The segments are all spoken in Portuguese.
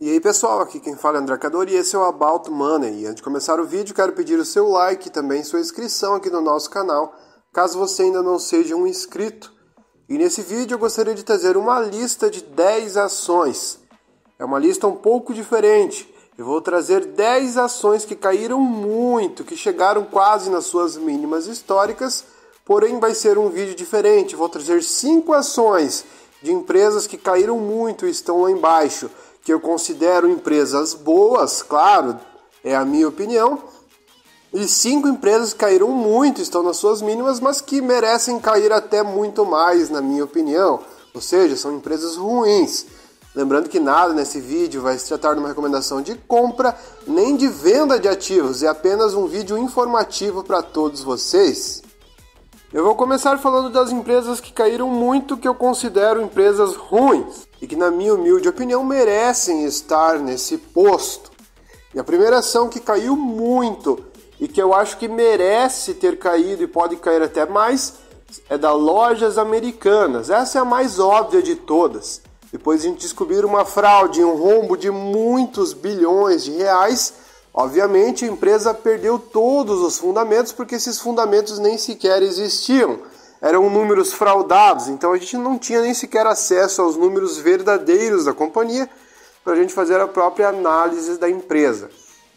E aí pessoal, aqui quem fala é André Cadori e esse é o About Money. E antes de começar o vídeo, quero pedir o seu like e também sua inscrição aqui no nosso canal, caso você ainda não seja um inscrito. E nesse vídeo eu gostaria de trazer uma lista de 10 ações. É uma lista um pouco diferente. Eu vou trazer 10 ações que caíram muito, que chegaram quase nas suas mínimas históricas, porém vai ser um vídeo diferente. Vou trazer 5 ações de empresas que caíram muito e estão lá embaixo, que eu considero empresas boas, claro, é a minha opinião, e 5 empresas que caíram muito, estão nas suas mínimas, mas que merecem cair até muito mais, na minha opinião, ou seja, são empresas ruins. Lembrando que nada nesse vídeo vai se tratar de uma recomendação de compra, nem de venda de ativos, é apenas um vídeo informativo para todos vocês. Eu vou começar falando das empresas que caíram muito, que eu considero empresas ruins e que, na minha humilde opinião, merecem estar nesse posto. E a primeira ação que caiu muito e que eu acho que merece ter caído e pode cair até mais é da Lojas Americanas. Essa é a mais óbvia de todas. Depois de a gente descobrir uma fraude, um rombo de muitos bilhões de reais, obviamente a empresa perdeu todos os fundamentos, porque esses fundamentos nem sequer existiam. Eram números fraudados, então a gente não tinha nem sequer acesso aos números verdadeiros da companhia para a gente fazer a própria análise da empresa.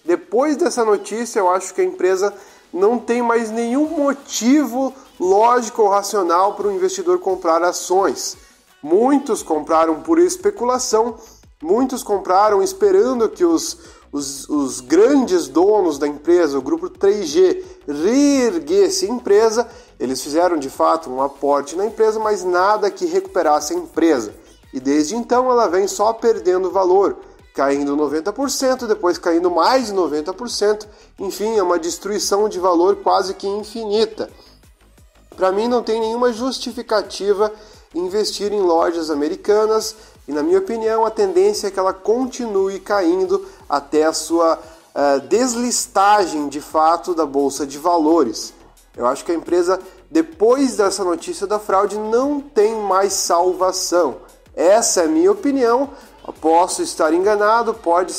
Depois dessa notícia, eu acho que a empresa não tem mais nenhum motivo lógico ou racional para o investidor comprar ações. Muitos compraram por especulação, muitos compraram esperando que os grandes donos da empresa, o grupo 3G, reerguesse a empresa. Eles fizeram de fato um aporte na empresa, mas nada que recuperasse a empresa. E desde então ela vem só perdendo valor, caindo 90%, depois caindo mais de 90%. Enfim, é uma destruição de valor quase que infinita. Para mim não tem nenhuma justificativa investir em Lojas Americanas. E na minha opinião a tendência é que ela continue caindo até a sua deslistagem de fato da Bolsa de Valores. Eu acho que a empresa, depois dessa notícia da fraude, não tem mais salvação. Essa é a minha opinião. Eu posso estar enganado, pode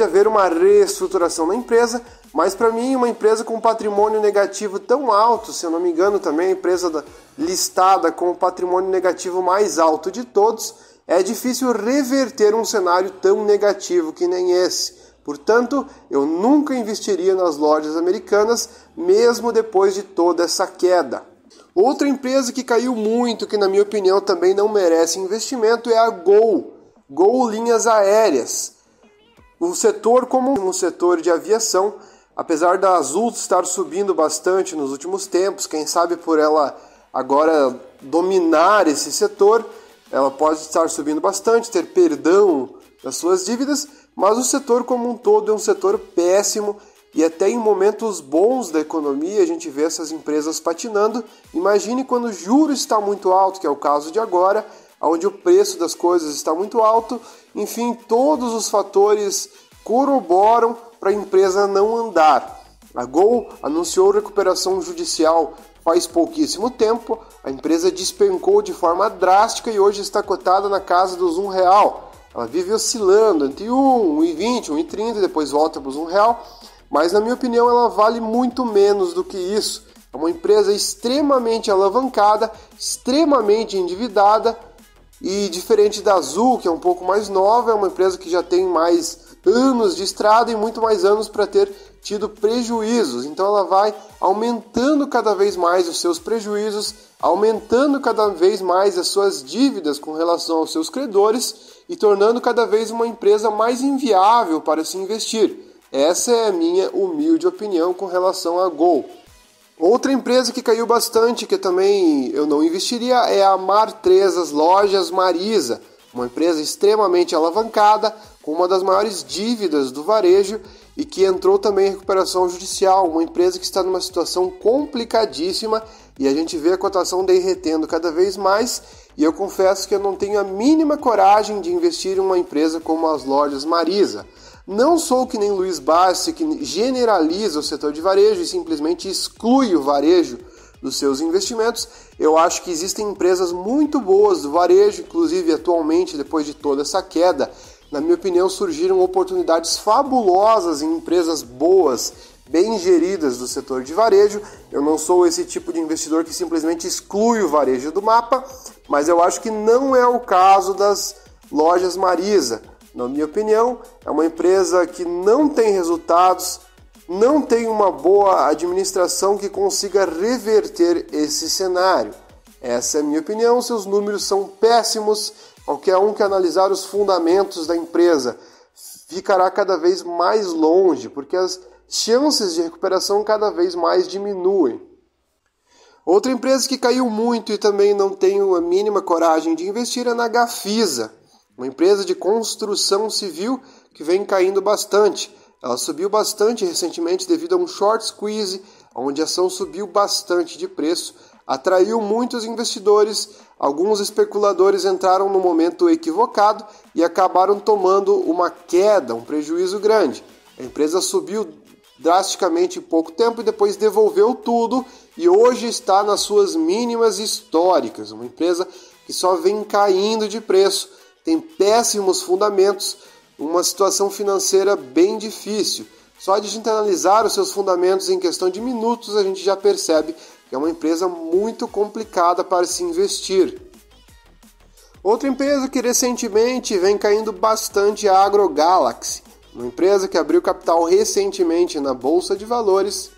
haver uma reestruturação na empresa, mas para mim uma empresa com patrimônio negativo tão alto, se eu não me engano também a empresa listada com o patrimônio negativo mais alto de todos, é difícil reverter um cenário tão negativo que nem esse. Portanto, eu nunca investiria nas Lojas Americanas, mesmo depois de toda essa queda. Outra empresa que caiu muito, que na minha opinião também não merece investimento, é a Gol. Gol Linhas Aéreas. O setor, como um setor de aviação, apesar da Azul estar subindo bastante nos últimos tempos, quem sabe por ela agora dominar esse setor, ela pode estar subindo bastante, ter perdão das suas dívidas, mas o setor como um todo é um setor péssimo e até em momentos bons da economia a gente vê essas empresas patinando. Imagine quando o juro está muito alto, que é o caso de agora, onde o preço das coisas está muito alto. Enfim, todos os fatores corroboram para a empresa não andar. A Gol anunciou recuperação judicial faz pouquíssimo tempo, a empresa despencou de forma drástica e hoje está cotada na casa dos R$1. Ela vive oscilando entre 1, 1,20, 1,30 e depois volta para os R$1, mas na minha opinião ela vale muito menos do que isso. É uma empresa extremamente alavancada, extremamente endividada e diferente da Azul, que é um pouco mais nova, é uma empresa que já tem mais anos de estrada e muito mais anos para ter tido prejuízos, então ela vai aumentando cada vez mais os seus prejuízos, aumentando cada vez mais as suas dívidas com relação aos seus credores e tornando cada vez uma empresa mais inviável para se investir. Essa é a minha humilde opinião com relação à Gol. Outra empresa que caiu bastante, que também eu não investiria, é a Mar3, as Lojas Marisa, uma empresa extremamente alavancada, com uma das maiores dívidas do varejo e que entrou também em recuperação judicial, uma empresa que está numa situação complicadíssima e a gente vê a cotação derretendo cada vez mais e eu confesso que eu não tenho a mínima coragem de investir em uma empresa como as Lojas Marisa. Não sou que nem Luiz Bassi, que generaliza o setor de varejo e simplesmente exclui o varejo dos seus investimentos. Eu acho que existem empresas muito boas do varejo, inclusive atualmente, depois de toda essa queda Na minha opinião, surgiram oportunidades fabulosas em empresas boas, bem geridas do setor de varejo. Eu não sou esse tipo de investidor que simplesmente exclui o varejo do mapa, mas eu acho que não é o caso das lojas Marisa. Na minha opinião, é uma empresa que não tem resultados, não tem uma boa administração que consiga reverter esse cenário. Essa é a minha opinião, seus números são péssimos. Qualquer um que analisar os fundamentos da empresa ficará cada vez mais longe, porque as chances de recuperação cada vez mais diminuem. Outra empresa que caiu muito e também não tenho a mínima coragem de investir é na Gafisa, uma empresa de construção civil que vem caindo bastante. Ela subiu bastante recentemente devido a um short squeeze, onde a ação subiu bastante de preço, atraiu muitos investidores, alguns especuladores entraram no momento equivocado e acabaram tomando uma queda, um prejuízo grande. A empresa subiu drasticamente em pouco tempo e depois devolveu tudo e hoje está nas suas mínimas históricas. Uma empresa que só vem caindo de preço, tem péssimos fundamentos, uma situação financeira bem difícil. Só de a gente analisar os seus fundamentos em questão de minutos, a gente já percebe que é uma empresa muito complicada para se investir. Outra empresa que recentemente vem caindo bastante é a AgroGalaxy, uma empresa que abriu capital recentemente na Bolsa de Valores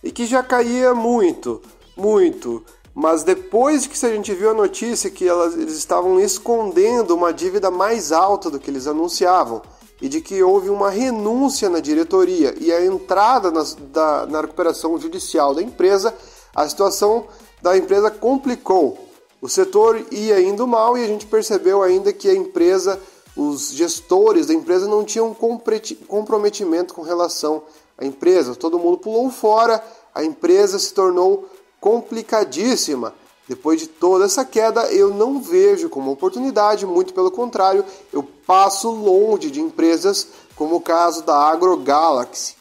e que já caía muito, mas depois que a gente viu a notícia que eles estavam escondendo uma dívida mais alta do que eles anunciavam e de que houve uma renúncia na diretoria e a entrada na recuperação judicial da empresa, a situação da empresa complicou. O setor ia indo mal e a gente percebeu ainda que a empresa, os gestores da empresa não tinham comprometimento com relação à empresa. Todo mundo pulou fora, a empresa se tornou complicadíssima. Depois de toda essa queda, eu não vejo como oportunidade, muito pelo contrário, eu passo longe de empresas como o caso da AgroGalaxy.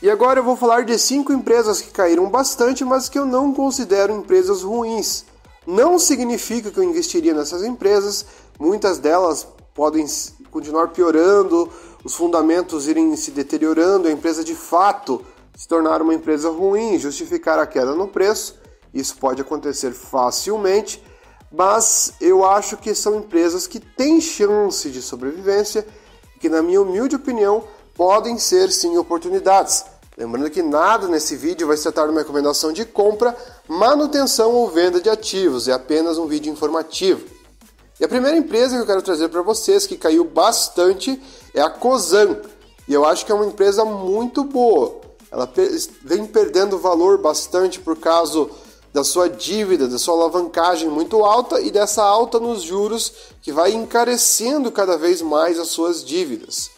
E agora eu vou falar de 5 empresas que caíram bastante, mas que eu não considero empresas ruins. Não significa que eu investiria nessas empresas, muitas delas podem continuar piorando, os fundamentos irem se deteriorando, a empresa de fato se tornar uma empresa ruim, justificar a queda no preço. Isso pode acontecer facilmente, mas eu acho que são empresas que têm chance de sobrevivência e que, na minha humilde opinião, podem ser sim oportunidades. Lembrando que nada nesse vídeo vai se tratar de uma recomendação de compra, manutenção ou venda de ativos, é apenas um vídeo informativo. E a primeira empresa que eu quero trazer para vocês, que caiu bastante, é a Cosan. E eu acho que é uma empresa muito boa. Ela vem perdendo valor bastante por causa da sua dívida, da sua alavancagem muito alta e dessa alta nos juros que vai encarecendo cada vez mais as suas dívidas.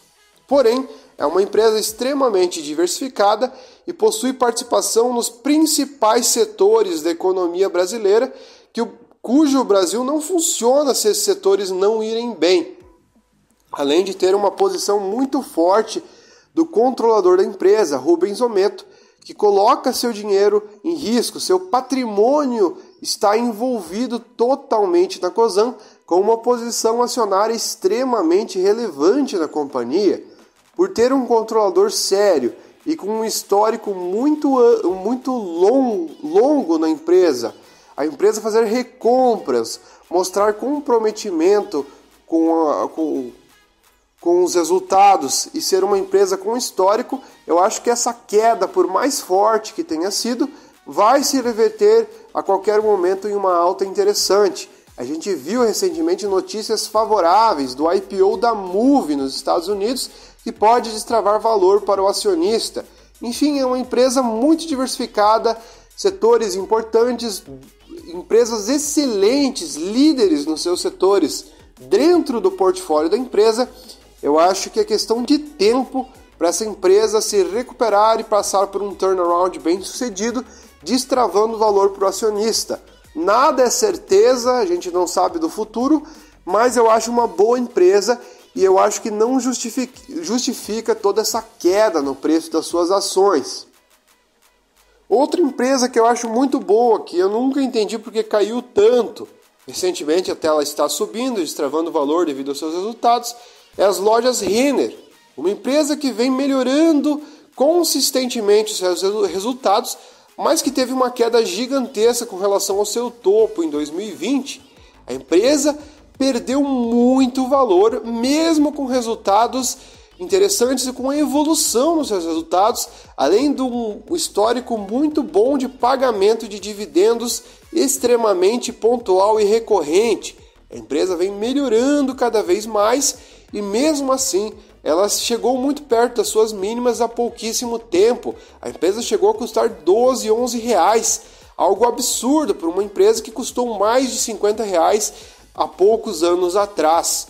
Porém, é uma empresa extremamente diversificada e possui participação nos principais setores da economia brasileira, cujo Brasil não funciona se esses setores não irem bem. Além de ter uma posição muito forte do controlador da empresa, Rubens Ometo, que coloca seu dinheiro em risco, seu patrimônio está envolvido totalmente na Cosan, com uma posição acionária extremamente relevante na companhia. Por ter um controlador sério e com um histórico muito longo na empresa, a empresa fazer recompras, mostrar comprometimento com os resultados e ser uma empresa com histórico, eu acho que essa queda, por mais forte que tenha sido, vai se reverter a qualquer momento em uma alta interessante. A gente viu recentemente notícias favoráveis do IPO da Moove nos Estados Unidos, que pode destravar valor para o acionista. Enfim, é uma empresa muito diversificada, setores importantes, empresas excelentes, líderes nos seus setores dentro do portfólio da empresa. Eu acho que é questão de tempo para essa empresa se recuperar e passar por um turnaround bem sucedido, destravando valor para o acionista. Nada é certeza, a gente não sabe do futuro, mas eu acho uma boa empresa e eu acho que não justifica toda essa queda no preço das suas ações. Outra empresa que eu acho muito boa, que eu nunca entendi porque caiu tanto, recentemente até ela está subindo, destravando o valor devido aos seus resultados, é as lojas Renner, uma empresa que vem melhorando consistentemente os seus resultados, mas que teve uma queda gigantesca com relação ao seu topo em 2020. A empresa perdeu muito valor, mesmo com resultados interessantes e com a evolução nos seus resultados, além de um histórico muito bom de pagamento de dividendos extremamente pontual e recorrente. A empresa vem melhorando cada vez mais e mesmo assim ela chegou muito perto das suas mínimas há pouquíssimo tempo. A empresa chegou a custar 12, 11 reais, algo absurdo para uma empresa que custou mais de 50 reais há poucos anos atrás.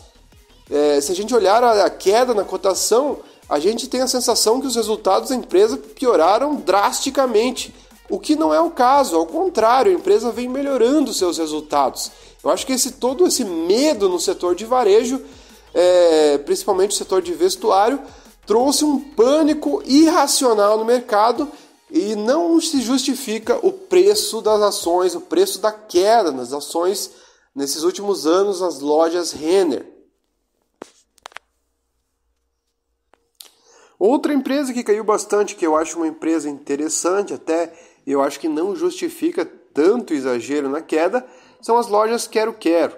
Se a gente olhar a queda na cotação, a gente tem a sensação que os resultados da empresa pioraram drasticamente, o que não é o caso, ao contrário, a empresa vem melhorando seus resultados. Eu acho que todo esse medo no setor de varejo, principalmente o setor de vestuário, trouxe um pânico irracional no mercado e não se justifica o preço das ações, o preço da queda nas ações nesses últimos anos nas lojas Renner. Outra empresa que caiu bastante, que eu acho uma empresa interessante até, eu acho que não justifica tanto exagero na queda, são as lojas Quero Quero.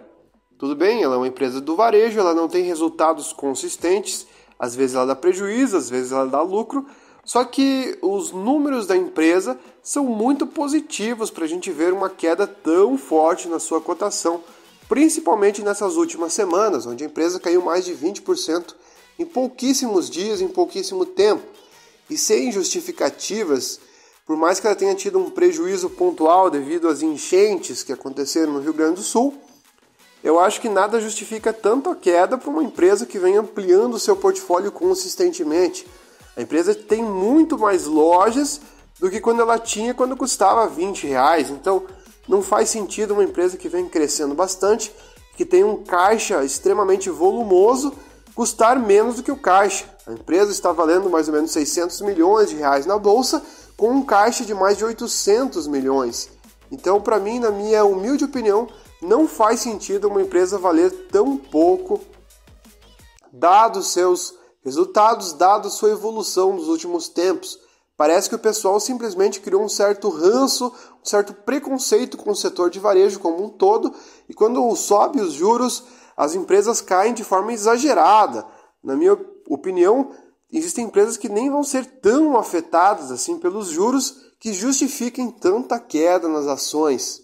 Tudo bem, ela é uma empresa do varejo, ela não tem resultados consistentes, às vezes ela dá prejuízo, às vezes ela dá lucro, só que os números da empresa são muito positivos para a gente ver uma queda tão forte na sua cotação, principalmente nessas últimas semanas, onde a empresa caiu mais de 20%, em pouquíssimos dias, em pouquíssimo tempo, e sem justificativas, por mais que ela tenha tido um prejuízo pontual devido às enchentes que aconteceram no Rio Grande do Sul, eu acho que nada justifica tanto a queda para uma empresa que vem ampliando o seu portfólio consistentemente. A empresa tem muito mais lojas do que quando custava 20 reais, então não faz sentido uma empresa que vem crescendo bastante, que tem um caixa extremamente volumoso, custar menos do que o caixa. A empresa está valendo mais ou menos 600 milhões de reais na bolsa, com um caixa de mais de 800 milhões. Então, para mim, na minha humilde opinião, não faz sentido uma empresa valer tão pouco, dados seus resultados, dado sua evolução nos últimos tempos. Parece que o pessoal simplesmente criou um certo ranço, um certo preconceito com o setor de varejo como um todo, e quando sobe os juros, as empresas caem de forma exagerada. Na minha opinião, existem empresas que nem vão ser tão afetadas assim pelos juros que justifiquem tanta queda nas ações.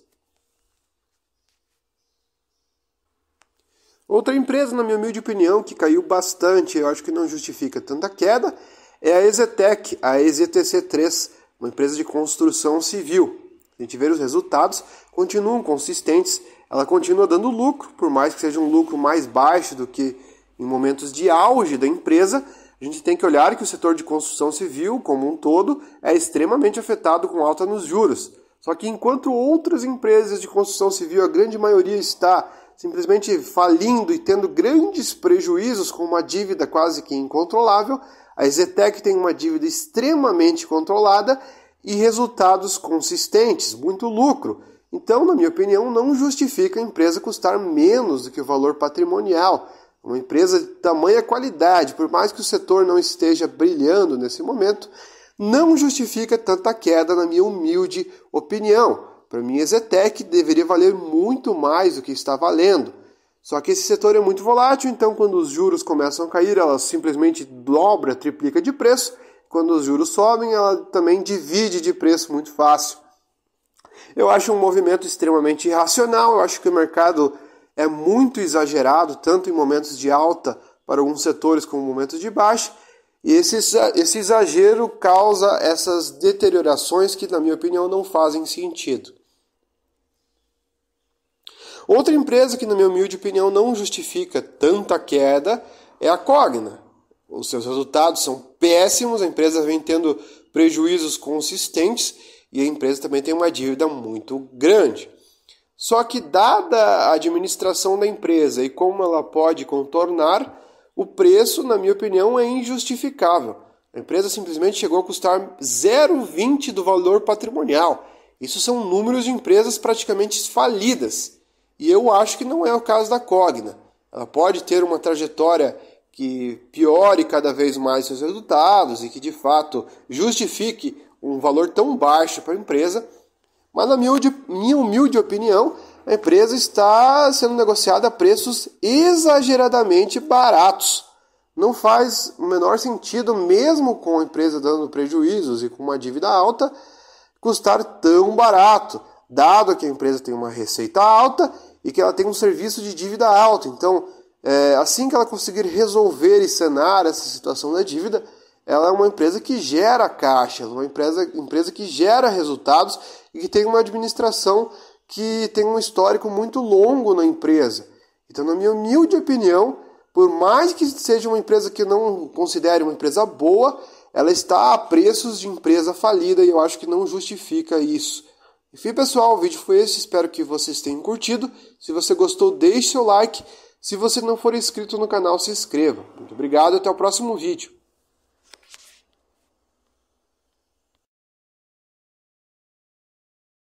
Outra empresa, na minha humilde opinião, que caiu bastante, eu acho que não justifica tanta queda, é a EZTEC, a EZTC3, uma empresa de construção civil. A gente vê os resultados, continuam consistentes, ela continua dando lucro, por mais que seja um lucro mais baixo do que em momentos de auge da empresa. A gente tem que olhar que o setor de construção civil, como um todo, é extremamente afetado com alta nos juros. Só que enquanto outras empresas de construção civil, a grande maioria está simplesmente falindo e tendo grandes prejuízos com uma dívida quase que incontrolável, a EZTEC tem uma dívida extremamente controlada e resultados consistentes, muito lucro. Então, na minha opinião, não justifica a empresa custar menos do que o valor patrimonial. Uma empresa de tamanha qualidade, por mais que o setor não esteja brilhando nesse momento, não justifica tanta queda, na minha humilde opinião. Para mim, a EZTEC deveria valer muito mais do que está valendo. Só que esse setor é muito volátil, então quando os juros começam a cair, ela simplesmente dobra, triplica de preço. Quando os juros sobem, ela também divide de preço muito fácil. Eu acho um movimento extremamente irracional, eu acho que o mercado é muito exagerado, tanto em momentos de alta para alguns setores como em momentos de baixa, e esse exagero causa essas deteriorações que, na minha opinião, não fazem sentido. Outra empresa que, na minha humilde opinião, não justifica tanta queda é a Cogna. Os seus resultados são péssimos, a empresa vem tendo prejuízos consistentes e a empresa também tem uma dívida muito grande. Só que, dada a administração da empresa e como ela pode contornar, o preço, na minha opinião, é injustificável. A empresa simplesmente chegou a custar 0,20 do valor patrimonial. Isso são números de empresas praticamente falidas. E eu acho que não é o caso da Cogna. Ela pode ter uma trajetória que piore cada vez mais seus resultados e que de fato justifique um valor tão baixo para a empresa, mas na minha humilde opinião, a empresa está sendo negociada a preços exageradamente baratos. Não faz o menor sentido, mesmo com a empresa dando prejuízos e com uma dívida alta, custar tão barato, dado que a empresa tem uma receita alta e que ela tem um serviço de dívida alto. Então, assim que ela conseguir resolver e sanar essa situação da dívida, ela é uma empresa que gera caixa, uma empresa que gera resultados e que tem uma administração que tem um histórico muito longo na empresa. Então, na minha humilde opinião, por mais que seja uma empresa que eu não considere uma empresa boa, ela está a preços de empresa falida e eu acho que não justifica isso. Enfim, pessoal, o vídeo foi esse, espero que vocês tenham curtido. Se você gostou, deixe seu like. Se você não for inscrito no canal, se inscreva. Muito obrigado e até o próximo vídeo.